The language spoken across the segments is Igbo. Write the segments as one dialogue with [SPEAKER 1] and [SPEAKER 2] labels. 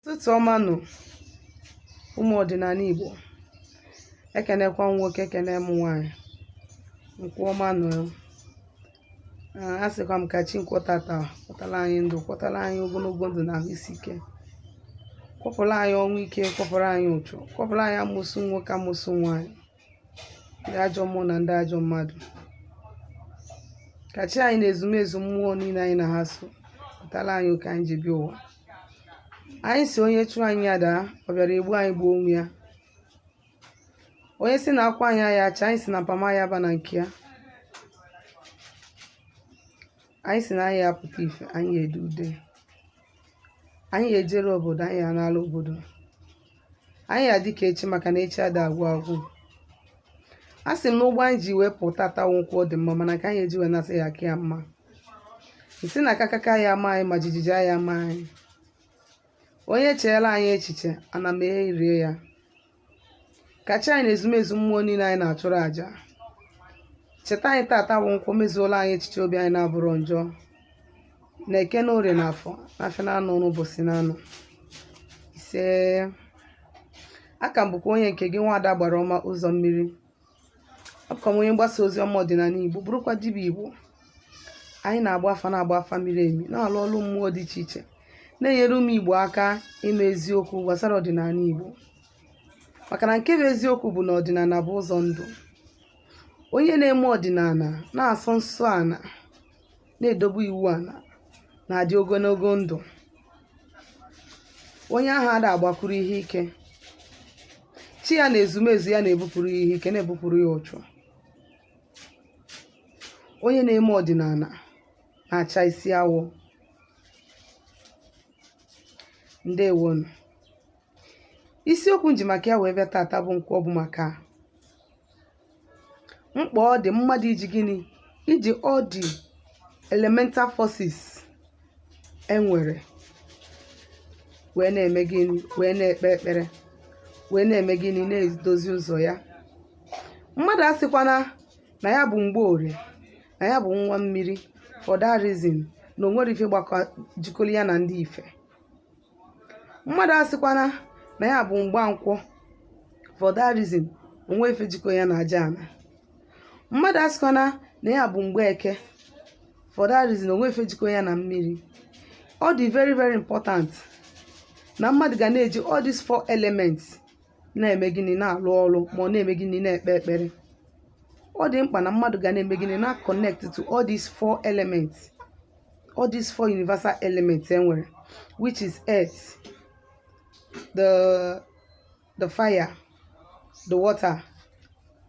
[SPEAKER 1] Ụtụtụ ọma nụ ụmụ ọdịnala Igbo, ekenekwa m nwoke ekene m nwaanyị, nkwụ ọma nụ. A sịkwa m ka chi nkwọtata kwọtara anyị ndụ, kwọtara anyị ogologo ndụ na ahụ isi ike, kwọpụrụ anyị ọnwụ ike, kwọpụrụ anyị ụchụ, kwọpụrụ anyị amụsụ nwoke amụsụ nwaanyị, ndị ajọ mmụọ na ndị ajọ mmadụ. Ka chi anyị na ezumezu mmụọ niile anyị na ha so kwọtara anyị oke anyị ji bịa ụwa. Anyị si onye chụọ anyị ya daa, ọ bịara egbu anyị gbuo onwe ya. Onye si na akwa anyị ya acha, anyị si na mpama ya ba na nke ya. Anyị si na anyị ya pụta ife, anyị ya ede ude. Anyị ya ejere obodo, anyị ya n'ala obodo. Anyị ya dịka echi maka na echi ada agwụ agwụ. A sị m na ụgbọ anyị ji wee pụta tawo nkwụ ọ dị mma, mana ka anyị eji wee nasị ya aka ya mma. Isi na akakaka ya ama anyị ma jijiji ya ama anyị. Onye cheela anyị echiche, ana m erie ya. Kacha anyị na ezumezu mmụọ niile anyị na-achụrụ aja. Cheta anyị tata bụ nkwụ, mezuola anyị echiche obi anyị na-abụrụ njọ. Na-eke na orie n'afọ, n'afọ na-anọ n'ụbọchị na-anọ ise. Aka m bụkwa onye nke gị, Nwaada Gbara Ọma Ụzọ Mmiri. Ọbụkwa m onye mgbasa ozi ọma ọdịnala Igbo, bụrụkwa dibịa Igbo. Anyị na-agba afa na-agba afa miri emi, na-alụ ọrụ mmụọ dị iche iche, na-enyere ụmụ Igbo aka ime eziokwu gbasara ọdịnala Igbo. Maka na nke bụ eziokwu bụ na ọdịnala bụ ụzọ ndụ. Onye na-eme ọdịnala na-asọ nsọ ana, na-edobe iwu ana, na-adị ogologo ndụ. Onye ahụ ada agbakwuru ihe ike, chi ya na ezumezu ya na-ebupụrụ ya ihe ike, na-ebupụrụ ya ụchụ. Onye na-eme ọdịnala na-acha isi awọ. Ndewonu. Isiokwu nji maka ya wee bịa tata bụ nkwụ, ọ bụ maka mkpa ọ dị mmadụ iji gịnị, iji all the elemental forces enwere wee na-eme gịnị, wee na-ekpe ekpere, wee na-eme gịnị, na-edozi ụzọ ya. Mmadụ asịkwana na ya bụ Mgborie, na ya bụ nwa mmiri, for that reason na o nwere ife jikọrọ ya na ndị Ife. Mmadụ asịkwana na ya bụ Mgbankwọ, for that reason onwe ife jikọ ya na aja ana. Mmadụ asịkwana na ya bụ Mgbeke, for that reason onwe ife jikọ ya na mmiri. Ọ dị very very important na mmadụ ga na-eji all these four elements na-eme gịnị, na-alụ ọrụ, ma ọ na-eme gịnị, na-ekpe ekpere. Ọ dị mkpa na mmadụ ga na-eme gịnị, na connect to all these four elements, all these four universal elements enwere, which is earth, the fire, the water,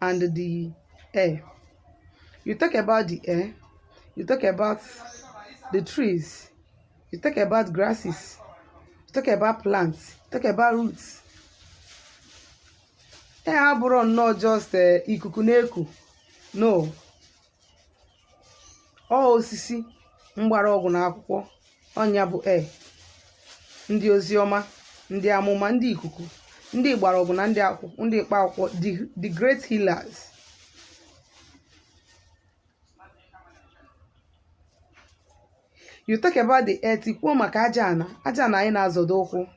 [SPEAKER 1] and the air. You talk about the air, you talk about the trees, you talk about grasses, you talk about plants, you talk about roots. Abụrụ nnọọ just ikuku na-eku, no. Ọ osisi mgbara ọgwụ na akwụkwọ, ọnya bụ air. Ndị oziọma, ndị amụma, ndị ikuku, ndị gbara ọgwụ na ndị akwụkwọ, ndị ikpa akwụkwọ, the great healers. You talk about the earth, ikwuo maka aja ana anyị na-azọdo ụkwụ.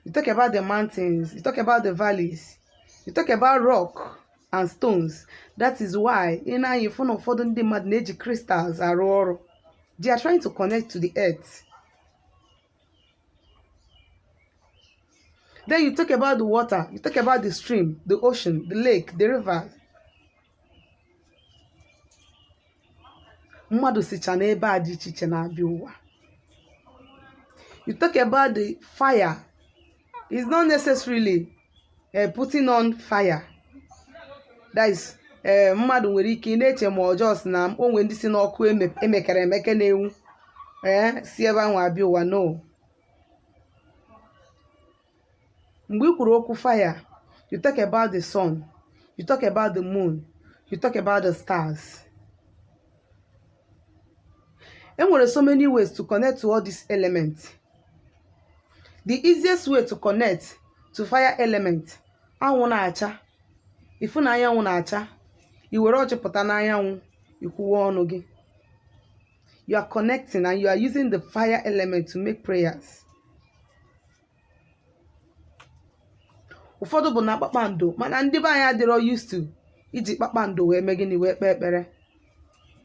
[SPEAKER 1] You talk about the mountains, you talk about the valleys, you talk about rock and stones. That is why in anyị fụ na ụfọdụ ndị mmadụ na-eji crystals arụ ọrụ. They are trying to connect to the earth. Then you talk about the water, you talk about the stream, the ocean, the lake, the river. Mmadụ sicha na ebe a dị iche iche na-abịa ụwa. You talk about the fire. It's not necessarily putting on fire. That is, mmadụ nwere ike na-eche ma ọjọọ si na onwe ndị si n'ọkụ emekere emeke na-enwu si ebe ahụ abịa ụwa. No. Mgbe I kwuru okwu fire, you talk about the sun, you talk about the moon, you talk about the stars. And there are so many ways to connect to all these elements. The easiest way to connect to fire element, anwụ na-acha. Ifu na anyanwụ na-acha, I were ọjị pụta na anyanwụ, ikwuwe ọnụ gị. You are connecting and you are using the fire element to make prayers. ụfọdụ bụ na kpakpando, mana ndị be anyị adịrọ used to iji kpakpando wee mee gịnị, wee kpee ekpere.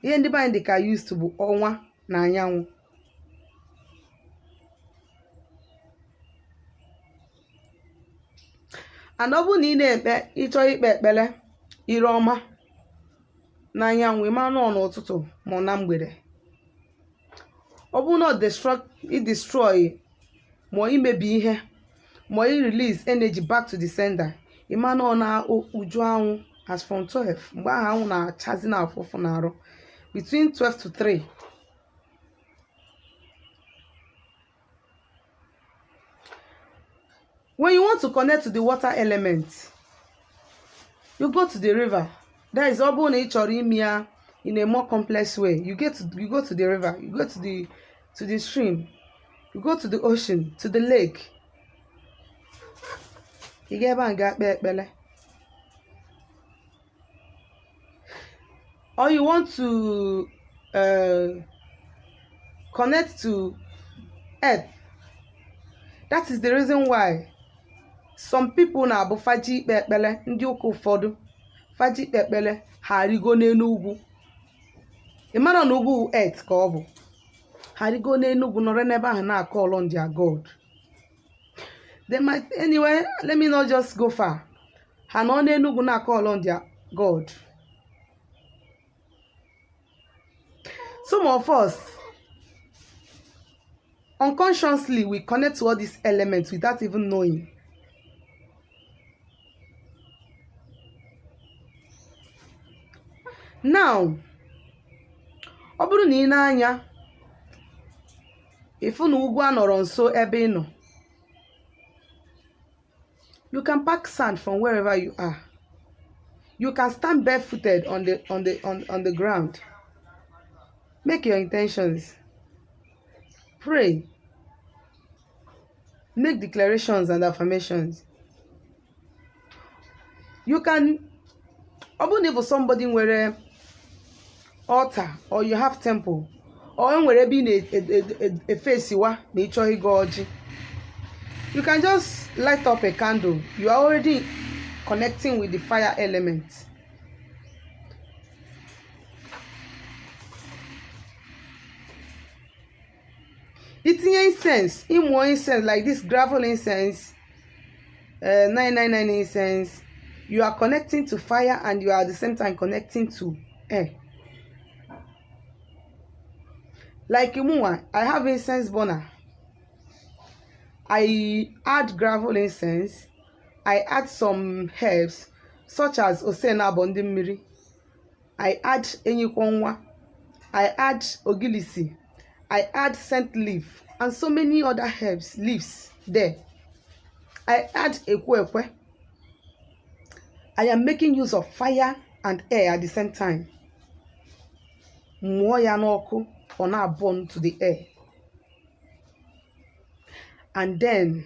[SPEAKER 1] Ihe ndị be anyị dị ka used to bụ ọnwa na anyanwụ. And ọ bụrụ na ị na-ekpe, ịchọ ikpe ekpere ire ọma na anyanwụ, ịma nọ n'ụtụtụ ma na mgbede. Ọ bụrụ na ị destroy ma imebi ihe ma ị release energy back to the sender, ịma nọ na uju anwụ as from 12, mgbe ahụ anwụ na-achazi na afụfụ na arụ, between 12 to 3. When you want to connect to the water element, you go to the river. That is, ọ bụrụ na ị chọrọ ime ya in a more complex way, you go to the river, you go to the stream, you go to the ocean, to the lake. Ị ga ebe a ga kpee ekpere. Or you want to connect to earth. That is the reason why some people na-abụ faji ikpe ekpele, ndị ụka ụfọdụ faji ikpe ekpele ha rigo n'elu ugwu. Ị mara na ugwu earth ka ọ bụ, ha rigo n'elu ugwu nọrọ n'ebe ahụ na-call on their God. They might, anyway, let me not just go far. Ha nọ n'elu ugwu na-call on their God. Some of us unconsciously we connect to all these elements without even knowing. Now, ọ bụrụ na ị na-anya ifu na ugwu anọrọ nso ebe ị nọ, you can pack sand from wherever you are. You can stand barefooted on the ground. Make your intentions. Pray. Make declarations and affirmations. You can, even if somebody nwere altar, or you have temple, or nwere ebe a face wa na ịchọ ịga ọjị, you can just light up a candle. You are already connecting with the fire element. Itinye incense, ịmụọ incense like this gravel incense, 999 incense, you are connecting to fire and you are at the same time connecting to air. Like Imua, I have incense burner. I add gravel incense. I add some herbs such as Osena Bondimiri. I add Enyikonwa. I add Ogilisi. I add scent leaf and so many other herbs, leaves there. I add Ekwekwe. I am making use of fire and air at the same time. Mmụọ ya n'ọkụ ọ na-burn to the air. And then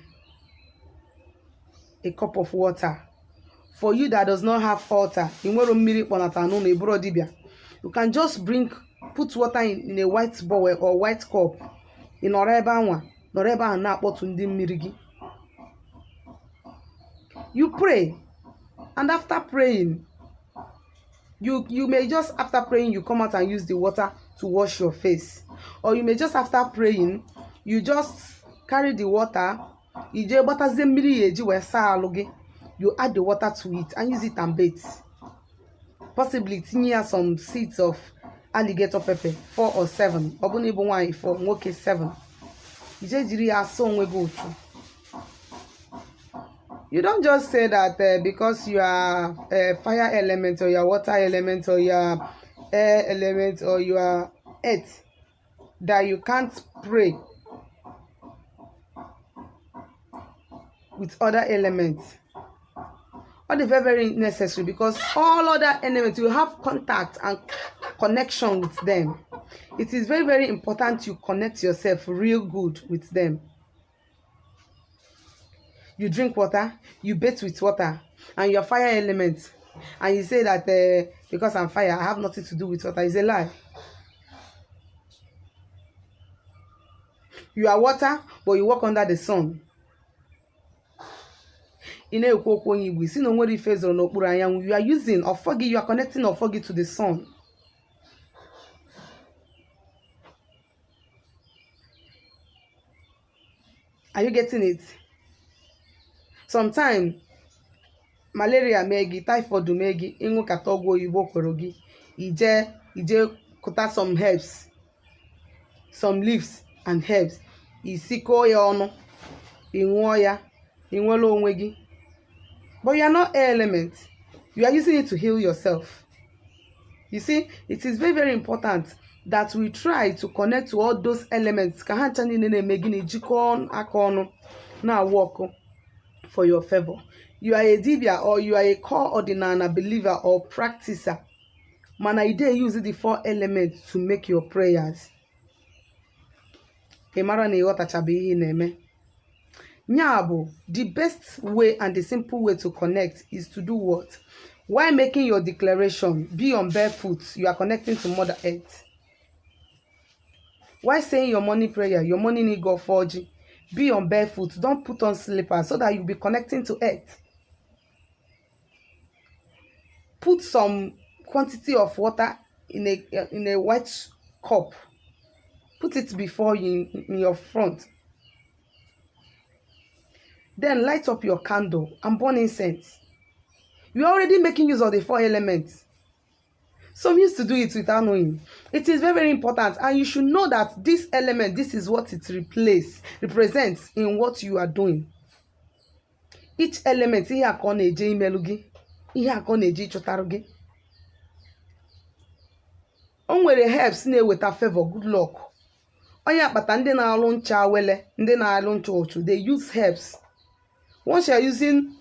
[SPEAKER 1] a cup of water. For you that does not have altar, you can just put water in a white bowl or white cup. In you pray, and after praying, you may just, after praying, you come out and use the water to wash your face, or you may just, after praying, you just carry the water, you add the water to it and use it and bathe. Possibly tinye some seeds of alligator pepper, 4 or 7, or 7. You don't just say that because you are a fire element or your water element or your air element or your earth that you can't pray with other elements. All the very, very necessary, because all other elements you have contact and connection with them. It is very, very important you connect yourself real good with them. You drink water, you bathe with water, and your fire element, and you say that because I'm fire, I have nothing to do with water. It's a lie. You are water, but you walk under the sun. ị na-ekwu okwu onye Igbo si na onwere ife zoro n'okpuru anyanwụ. You are using ọfọ gị, you are connecting ọfọ gị to the sun. Are you getting it? Sometimes malaria mee gị, typhoid mee gị, ịṅụkata ọgwụ oyibo kwere gị, ije kụta some herbs, some leaves and herbs, isikọọ ya ọnụ, ịṅụọ ya, ịnwere onwe gị. But you are not air element. You are using it to heal yourself. You see, it is very, very important that we try to connect to all those elements. Ka ha ncha niile na-eme gịnị, jikọọ aka ọnụ na work for your favor. You are a dibia or you are a core ordinary believer or practicer. Mana you dey use the 4 elements to make your prayers. Ịmara na ịghọtachabe ihe na-eme. Nya bụ, the best way and the simple way to connect is to do what? While making your declaration, be on barefoot. You are connecting to Mother Earth. While saying your morning prayer, your morning need go 4G, be on barefoot. Don't put on slippers so that you'll be connecting to Earth. Put some quantity of water in a white cup. Put it before you in your front. Then light up your candle and burn incense. You're already making use of the 4 elements. Some used to do it without knowing. It is very, very important, and you should know that this element, this is what it represents in what you are doing. Each element, ihe aka ọ na-eje imelu gị, ihe aka ọ na-eje ịchọtarụ gị. O nwere herbs na-eweta favor, good luck. Onye akpata ndị na-alụ ncha wele, ndị na-alụ ncha ochu, they use herbs. Once you are using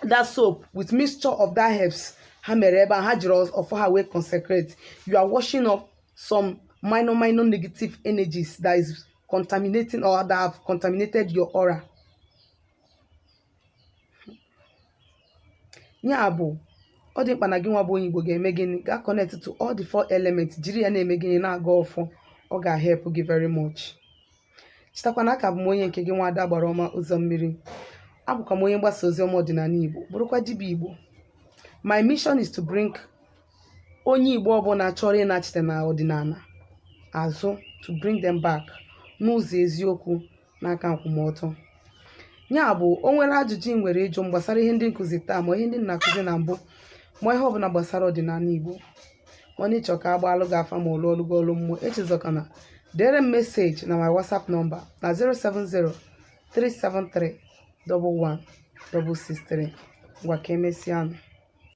[SPEAKER 1] that soap with mixture of that herbs, ha mere ebe ha jiri ọfọ ha wee consecrate, you are washing up some minor negative energies that is contaminating or that have contaminated your aura. Nya bụ, ọ dị mkpa na gị nwa bụ onye Igbo ga-eme gịnị, ga connect to all the 4 elements, jiri ya na-eme gịnị na-aga ọfọ. Ọ ga-help gị very much. Chetakwa na aka bụ m onye nke gị nwa Ada Gbaraọma ụzọ mmiri. Abụkwa m onye mgbasa ozi ọma ọdịnala Igbo, bụrụkwa dibịa Igbo. My mission is to bring onye Igbo ọbụla chọrọ ịnachite na ọdịnala azụ, to bring them back n'ụzọ eziokwu n'aka nkwụmọtọ. Ya bụ, o nwere ajụjụ ị nwere ịjụ gbasara ihe ndị nkụzi taa, ma ihe ndị nna-akụzi na mbụ, ma ihe ọbụla gbasara ọdịnala Igbo, ma na ịchọ ka agbaalụ gị afa ma ọlụ ọlụgo ọlụ mmụọ, echezọkana dere m message na my WhatsApp number na 070-373-11663. Ngwa ka emesịanụ.